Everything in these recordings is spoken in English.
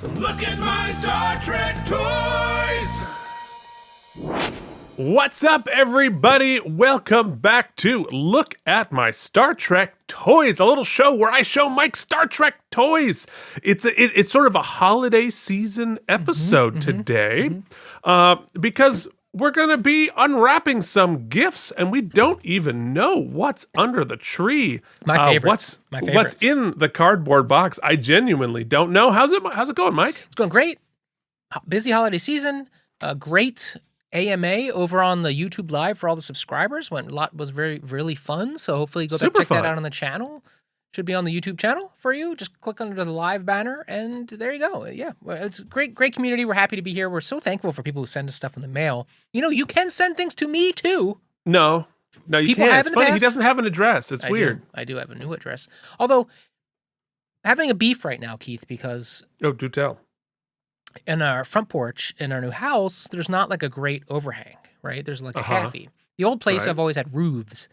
Look at my Star Trek toys! What's up, everybody? Welcome back to Look at My Star Trek Toys, a little show where I show Mike Star Trek toys. It's sort of a holiday season episode today because we're going to be unwrapping some gifts, and we don't even know what's under the tree. My favorites. What's in the cardboard box? I genuinely don't know. How's it going, Mike? It's going great. Busy holiday season. Great AMA over on the YouTube Live for all the subscribers. Was really fun. So hopefully go back check that out on the channel. Should be on the YouTube channel for you. Just click under the live banner, and there you go. Yeah, it's a great community. We're happy to be here. We're so thankful for people who send us stuff in the mail. You know, you can send things to me too. No, you people can't. have It's funny. past? He doesn't have an address. It's weird. I do have a new address. Although, having a beef right now, Keith, because Oh, do tell. in our front porch in our new house, there's not like a great overhang, right? There's like a halfie. The old place, Right. I've always had roofs.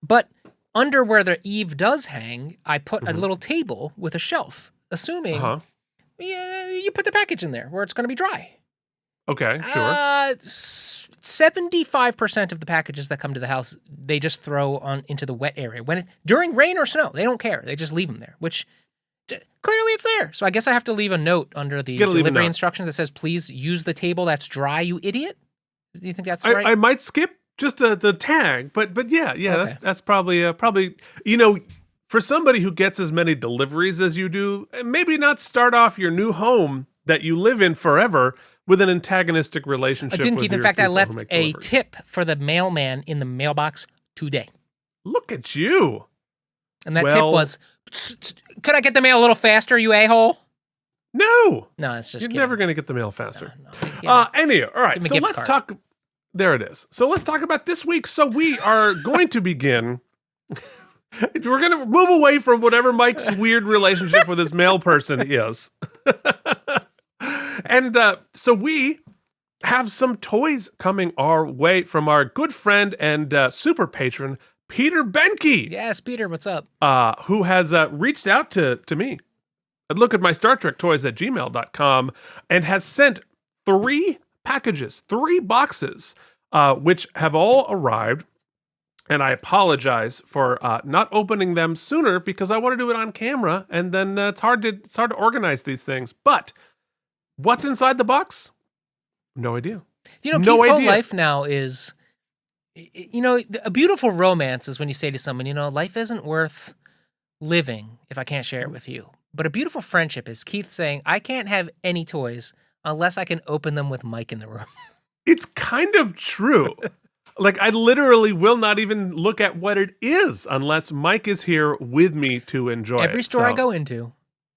But under where the eave does hang, I put a little table with a shelf, assuming you put the package in there where it's going to be dry. Okay, sure. 75% of the packages that come to the house, they just throw on into the wet area. During rain or snow, they don't care. They just leave them there, which clearly it's there. So I guess I have to leave a note under the delivery instructions that says, please use the table that's dry, you idiot. Do you think that's right? I might skip just the tag, but yeah, okay. That's probably for somebody who gets as many deliveries as you do, maybe not start off your new home that you live in forever with an antagonistic relationship. I didn't, Keith. In fact, I left a deliveries. tip for the mailman in the mailbox today. Look at you. And that tip was, could I get the mail a little faster, you a-hole? No, it's just you're kidding. never going to get the mail faster. No. Anyway, all right. So let's talk. There it is. So let's talk about this week. So we are going to begin. We're going to move away from whatever Mike's weird relationship with his mail person is. And so we have some toys coming our way from our good friend and super patron, Peter Behnke. Yes, Peter, what's up? Who has reached out to me at look at my Star Trek toys at gmail.com and has sent 3 packages, 3 boxes, which have all arrived. And I apologize for not opening them sooner because I want to do it on camera, and then it's hard to organize these things. But what's inside the box? No idea. Keith's whole life now is, a beautiful romance is when you say to someone, life isn't worth living if I can't share it with you. But a beautiful friendship is Keith saying, I can't have any toys unless I can open them with Mike in the room. It's kind of true. Like, I literally will not even look at what it is unless Mike is here with me to enjoy it. Every store I go into,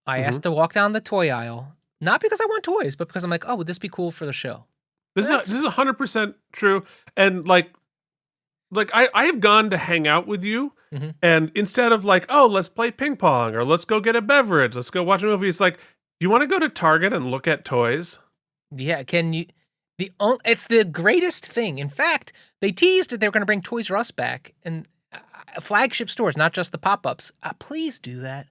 I ask to walk down the toy aisle, not because I want toys, but because I'm like, oh, would this be cool for the show? This is 100% true. And like I have gone to hang out with you, and instead of like, oh, let's play ping pong or let's go get a beverage, let's go watch a movie, it's like, do you want to go to Target and look at toys? Yeah, can you? It's the greatest thing. In fact, they teased that they were going to bring Toys R Us back, and flagship stores, not just the pop-ups. Please do that.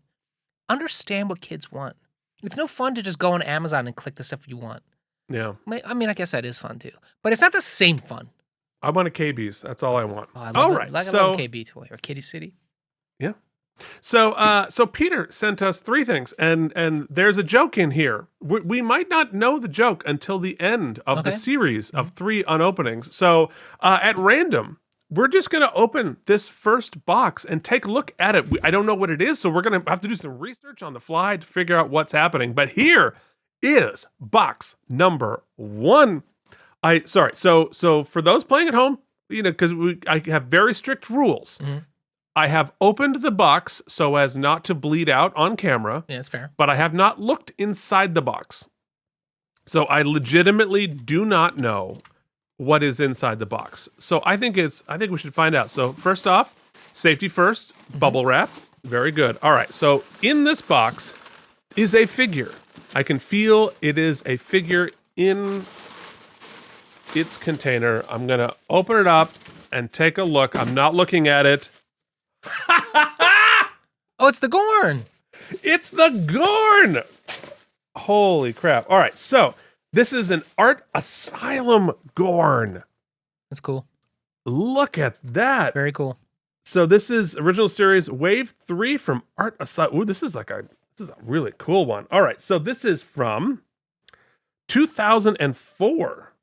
Understand what kids want. It's no fun to just go on Amazon and click the stuff you want. Yeah. I mean, I guess that is fun too, but it's not the same fun. I want a KB's. That's all I want. Oh, I love I love a KB toy or Kitty City. Yeah. So Peter sent us 3 things, and there's a joke in here. We might not know the joke until the end of the series of 3 unopenings. So at random, we're just going to open this first box and take a look at it. I don't know what it is, so we're going to have to do some research on the fly to figure out what's happening. But here is box number 1. So for those playing at home, because I have very strict rules. I have opened the box so as not to bleed out on camera. Yeah, that's fair. But I have not looked inside the box. So I legitimately do not know what is inside the box. So I think we should find out. So first off, safety first, bubble wrap. Very good. All right. So in this box is a figure. I can feel it is a figure in its container. I'm going to open it up and take a look. I'm not looking at it. Oh, it's the Gorn. It's the Gorn. Holy crap. All right, so this is an Art Asylum Gorn. That's cool. Look at that. Very cool. So this is original series Wave 3 from Art Asylum. Ooh, this is a really cool one. All right, so this is from 2004.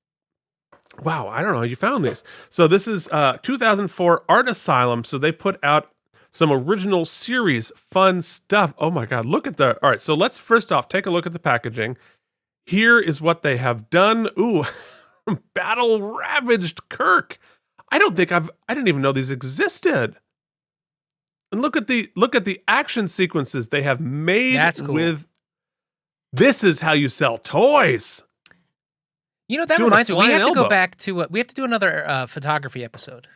Wow, I don't know how you found this. So this is 2004 Art Asylum. So they put out some original series fun stuff. Oh my God, look at the. All right, so let's first off take a look at the packaging. Here is what they have done. Ooh, Battle Ravaged Kirk. I didn't even know these existed. And look at the action sequences they have made. That's cool. With. This is how you sell toys. You know, that reminds me, we have to go back to, we have to do another photography episode.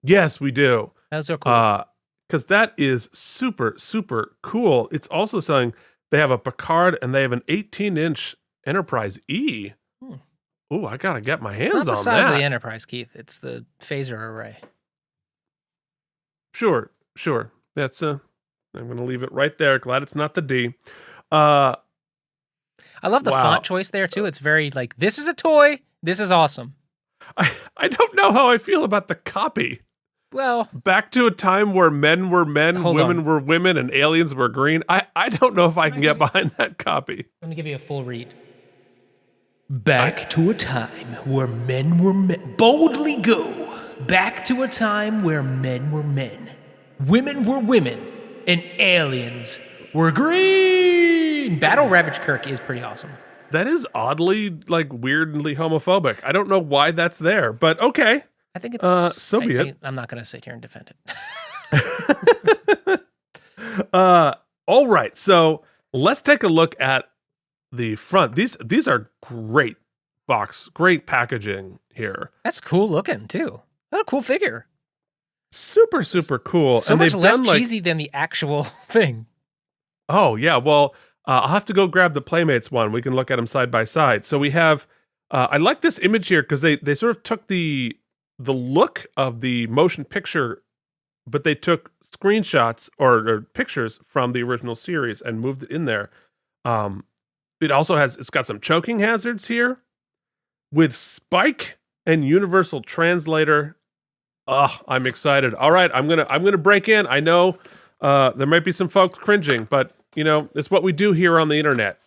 Yes, we do. Those are cool. Because that is super, super cool. It's also saying they have a Picard and they have an 18-inch Enterprise E. Ooh, I got to get my hands on that. It's not the size of the Enterprise, Keith. It's the phaser array. Sure. That's, I'm going to leave it right there. Glad it's not the D. I love the font choice there, too. It's very like, this is a toy. This is awesome. I don't know how I feel about the copy. Well, back to a time where men were men, women were women, and aliens were green. I don't know if I can get behind that copy. Let me give you a full read. Back to a time where men were men. Boldly go. Back to a time where men were men, women were women, and aliens were green. Battle Ravaged Kirk is pretty awesome. That is oddly, like, weirdly homophobic. I don't know why that's there, but okay. I think it's so be it. I'm not going to sit here and defend it. All right, so let's take a look at the front. These are great great packaging here. That's cool looking too. What a cool figure. Super, super cool. So and much less cheesy than the actual thing. Oh yeah, well, I'll have to go grab the Playmates one. We can look at them side by side. So we have. I like this image here because they sort of took the look of the motion picture, but they took screenshots or pictures from the original series and moved it in there. It's got some choking hazards here with Spike and Universal Translator. I'm excited. All right, I'm gonna break in. I know there might be some folks cringing, but you know, it's what we do here on the internet.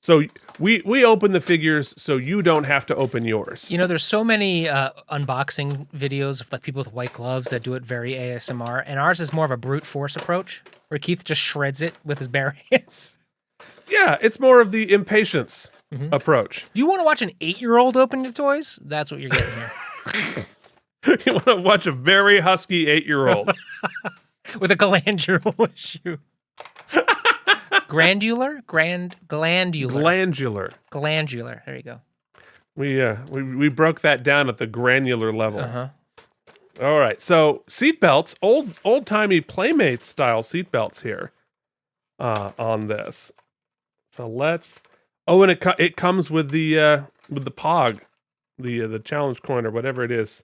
So we open the figures so you don't have to open yours. You know, there's so many unboxing videos of like people with white gloves that do it very ASMR, and ours is more of a brute force approach where Keith just shreds it with his bare hands. Yeah, it's more of the impatience approach. Do you want to watch an 8-year-old open your toys? That's what you're getting here. You want to watch a very husky 8-year-old with a glandular issue. Glandular. There you go. We broke that down at the granular level. All right, so seatbelts, old timey Playmates style seatbelts here on this. So let's. Oh, and it comes with the Pog, the challenge coin or whatever it is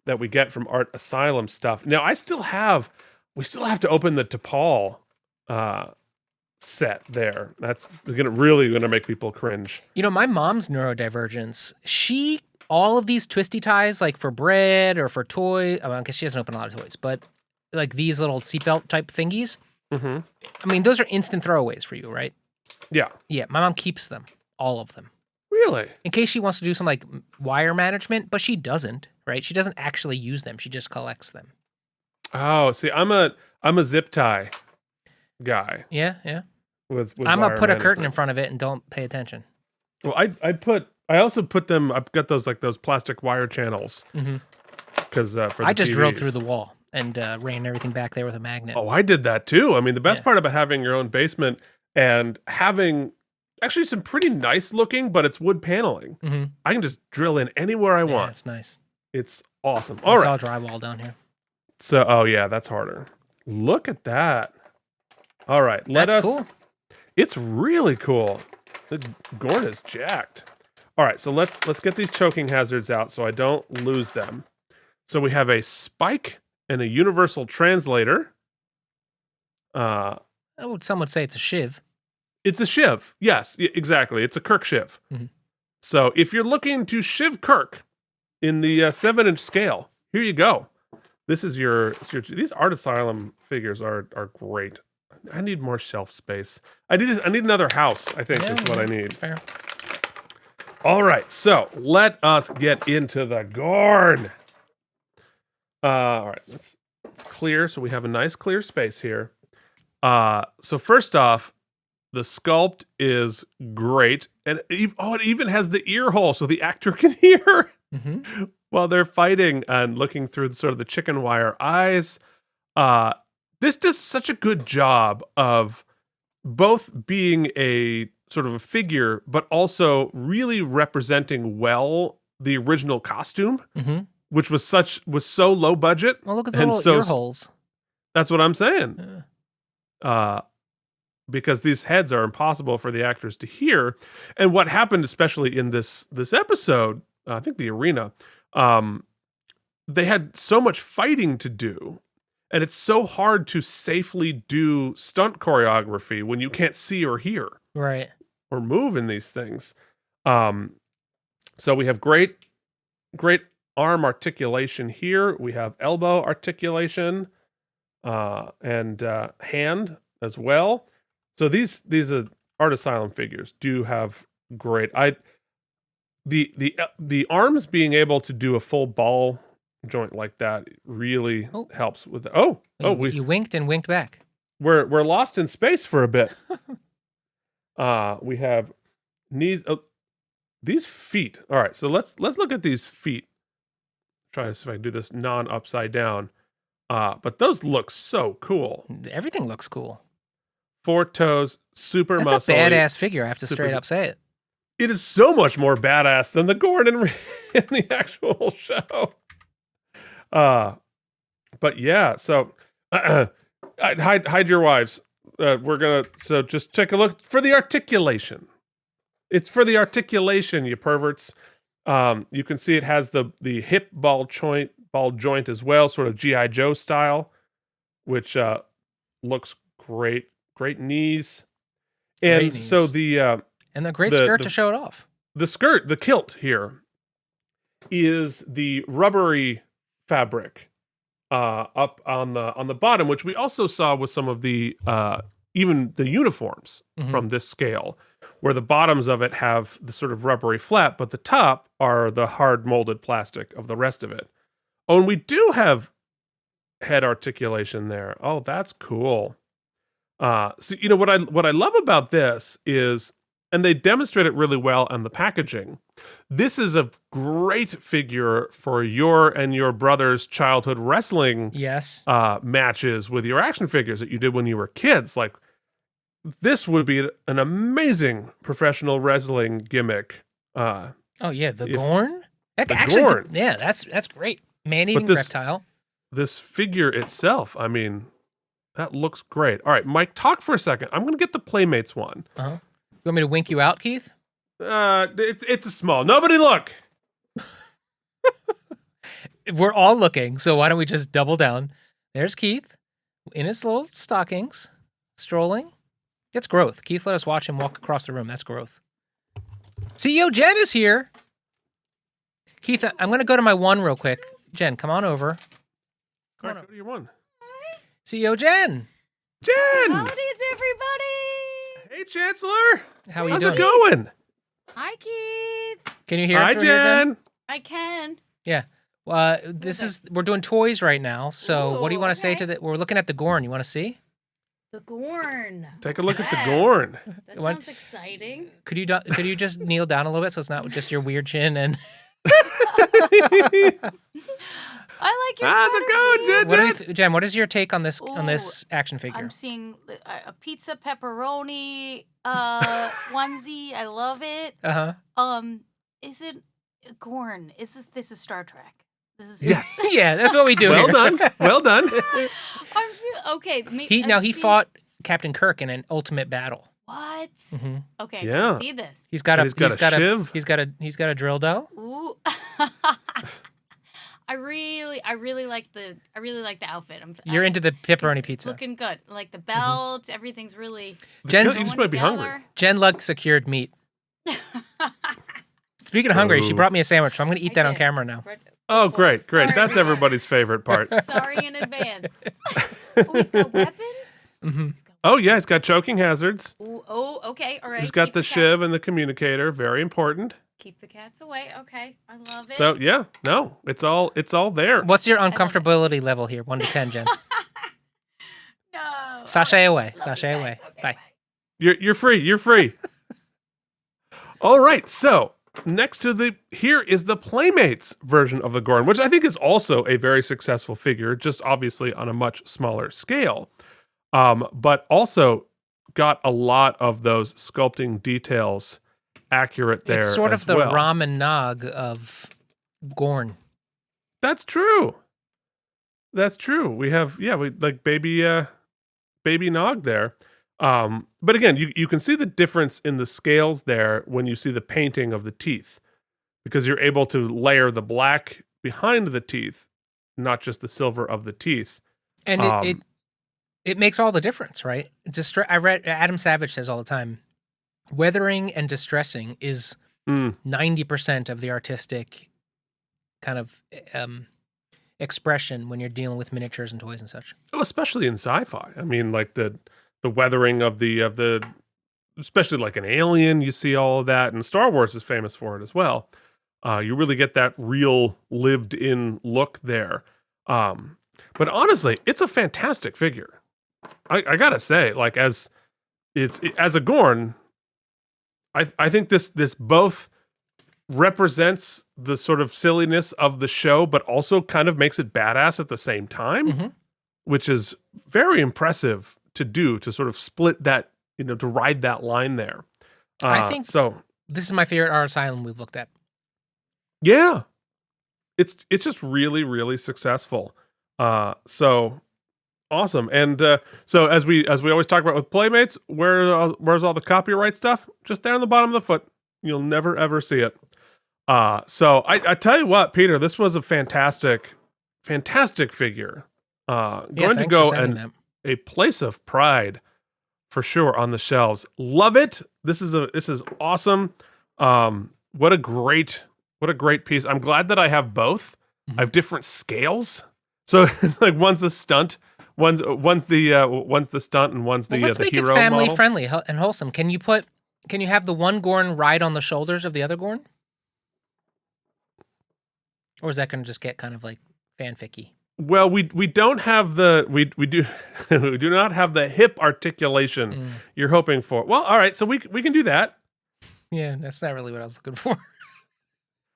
that we get from Art Asylum stuff. Now we still have to open the T'Pol set there. That's really gonna make people cringe. You know, my mom's neurodivergence, all of these twisty ties, like for bread or for toys, I guess she doesn't open a lot of toys, but like these little seatbelt type thingies, I mean, those are instant throwaways for you, right? Yeah. Yeah, my mom keeps them, all of them. Really? In case she wants to do some like wire management, but she doesn't, right? She doesn't actually use them. She just collects them. Oh, see, I'm a zip tie guy. Yeah. With I'm gonna put a curtain in front of it and don't pay attention. Well, I also put them. I've got those plastic wire channels. Because for I just drilled through the wall and ran everything back there with a magnet. Oh, I did that too. I mean, the best part about having your own basement and having actually some pretty nice looking, but it's wood paneling. I can just drill in anywhere I want. It's nice. It's awesome. All right, it's all drywall down here. So, oh yeah, that's harder. Look at that. All right, that's cool. It's really cool. The Gorn is jacked. All right, so let's get these choking hazards out so I don't lose them. So we have a Spike and a Universal Translator. Some would say it's a shiv. It's a shiv. Yes, exactly. It's a Kirk shiv. Mm-hmm. So if you're looking to shiv Kirk in the 7-inch scale, here you go. This is these Art Asylum figures are great. I need more shelf space. I need another house, I think is what I need. That's fair. All right, so let us get into the Gorn. All right, let's clear, so we have a nice clear space here. So first off, the sculpt is great, and it even has the ear hole so the actor can hear while they're fighting and looking through sort of the chicken wire eyes. This does such a good job of both being a sort of a figure, but also really representing well the original costume, which was so low budget. Well, look at the little ear holes. That's what I'm saying. Because these heads are impossible for the actors to hear. And what happened, especially in this episode, I think the arena, they had so much fighting to do. And it's so hard to safely do stunt choreography when you can't see or hear. Right. Or move in these things. So we have great arm articulation here. We have elbow articulation and hand as well. So these Art Asylum figures do have great. The arms being able to do a full ball joint like that really helps with you winked and winked back. We're lost in space for a bit. We have knees. These feet. All right, so let's look at these feet. Try to see if I can do this non-upside down. But those look so cool. Everything looks cool. 4 toes, super muscly. That's a badass figure. I have to straight up say it. It is so much more badass than the Gorn in the actual show. But yeah, so hide your wives. So just take a look for the articulation. It's for the articulation, you perverts. You can see it has the hip ball joint as well, sort of G.I. Joe style, which looks great. Great knees. And so and the great skirt to show it off. The skirt, the kilt here, is the rubbery fabric up on the bottom, which we also saw with some of the even the uniforms from this scale, where the bottoms of it have the sort of rubbery flap, but the top are the hard molded plastic of the rest of it. Oh, and we do have head articulation there. Oh, that's cool. So you know what I love about this is, and they demonstrate it really well on the packaging. This is a great figure for your and your brother's childhood wrestling matches with your action figures that you did when you were kids. Like, this would be an amazing professional wrestling gimmick. The Gorn? Gorn. That's great. Man-eating reptile. This figure itself, I mean, that looks great. All right, Mike, talk for a second. I'm going to get the Playmates one. You want me to wink you out, Keith? It's a small. Nobody look. We're all looking, so why don't we just double down? There's Keith in his little stockings, strolling. It's growth. Keith let us watch him walk across the room. That's growth. CEO Jen is here. Keith, I'm going to go to my one real quick. Jen, come on over. All right, go to your one. CEO Jen. Jen! Howdy's everybody! Hey, Chancellor! How are you How's doing? it going? Hi, Keith. Can you hear Hi, it through here, Jen! I can. Yeah. We're doing toys right now, so what do you want to say to we're looking at the Gorn. You want to see? The Gorn. Take a look at the Gorn. That sounds exciting. Could you just kneel down a little bit so it's not just your weird chin and... I like your How's it going, Jen? Jen, what is your take on this action figure? I'm seeing a pizza pepperoni onesie. I love it. Is it Gorn? This is Star Trek? Yes. Yeah, that's what we do. Well done. Well done. Okay. He fought Captain Kirk in an ultimate battle. What? Okay. Yeah. I see this. He's got a shiv. He's got a drill dough. Ooh. I really like the outfit. You're into the pepperoni pizza. Looking good. Like the belt, everything's really. You just might be hungry. Jen Luck secured meat. Speaking of hungry, she brought me a sandwich, so I'm going to eat that on camera now. Oh, great. That's everybody's favorite part. Sorry in advance. Oh, he's got weapons? Mm-hmm. Oh, yeah, he's got choking hazards. Ooh, oh, okay, all right. He's got the shiv and the communicator, very important. Keep the cats away. Okay, I love it. So, yeah, no, it's all there. What's your uncomfortability level here, 1 to 10, Jen? No. Sashay away. Sashay away. Okay, bye. You're free. All right, so next to here is the Playmates version of the Gorn, which I think is also a very successful figure, just obviously on a much smaller scale. But also got a lot of those sculpting details accurate there. It's sort of the well. Ram and Nog of Gorn. That's true. We have we like baby Nog there. But again, you can see the difference in the scales there when you see the painting of the teeth, because you're able to layer the black behind the teeth, not just the silver of the teeth. And it makes all the difference, right? I read Adam Savage says all the time, weathering and distressing is 90% of the artistic kind of expression when you're dealing with miniatures and toys and such. Oh, especially in sci-fi. I mean, like the weathering of the especially like an Alien, you see all of that, and Star Wars is famous for it as well. You really get that real lived-in look there. But honestly, it's a fantastic figure. I gotta say, like as a Gorn, I think this both represents the sort of silliness of the show, but also kind of makes it badass at the same time, which is very impressive to do, to sort of split that, to ride that line there. I think this is my favorite Art Asylum we've looked at. Yeah, it's just really, really successful. So awesome. And so as we always talk about with Playmates, where's all the copyright stuff? Just there on the bottom of the foot. You'll never ever see it. So I tell you what, Peter, this was a fantastic figure. Going to go and a place of pride for sure on the shelves. Love it. This is awesome. What a great piece. I'm glad that I have both. I have different scales. So it's like one's a stunt, one's the stunt, and one's the let's the make hero it family model. friendly and wholesome. Can you have the one Gorn ride on the shoulders of the other Gorn? Or is that going to just get kind of like fanficky? Well, we don't have we do we do not have the hip articulation you're hoping for. Well, all right, so we can do that. Yeah, that's not really what I was looking for.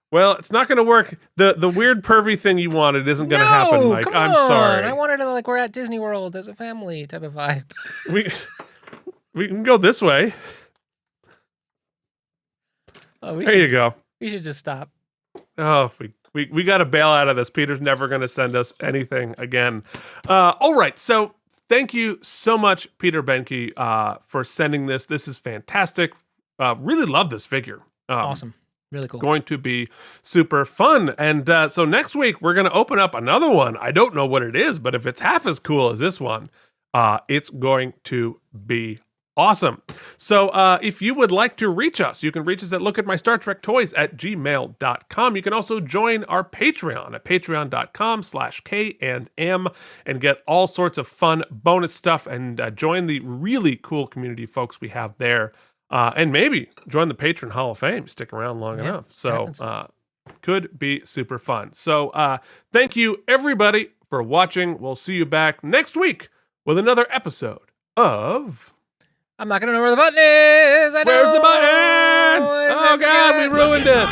Well, it's not going to work. The weird pervy thing you wanted isn't going to happen, Mike. I'm sorry. I wanted to we're at Disney World as a family type of vibe. We can go this way. There you go. We should just stop. Oh, we got to bail out of this. Peter's never going to send us anything again. All right, so thank you so much, Peter Behnke, for sending this. This is fantastic. Really love this figure. Awesome. Really cool. Going to be super fun. And so next week, we're going to open up another one. I don't know what it is, but if it's half as cool as this one, it's going to be awesome. So if you would like to reach us, you can reach us at lookatmystartrektoys@gmail.com. You can also join our Patreon at patreon.com/KandM and get all sorts of fun bonus stuff and join the really cool community folks we have there. And maybe join the Patron Hall of Fame. Stick around long enough. So could be super fun. So thank you, everybody, for watching. We'll see you back next week with another episode of... I'm not going to know where the button is. Where's the button? Oh, God, we ruined it.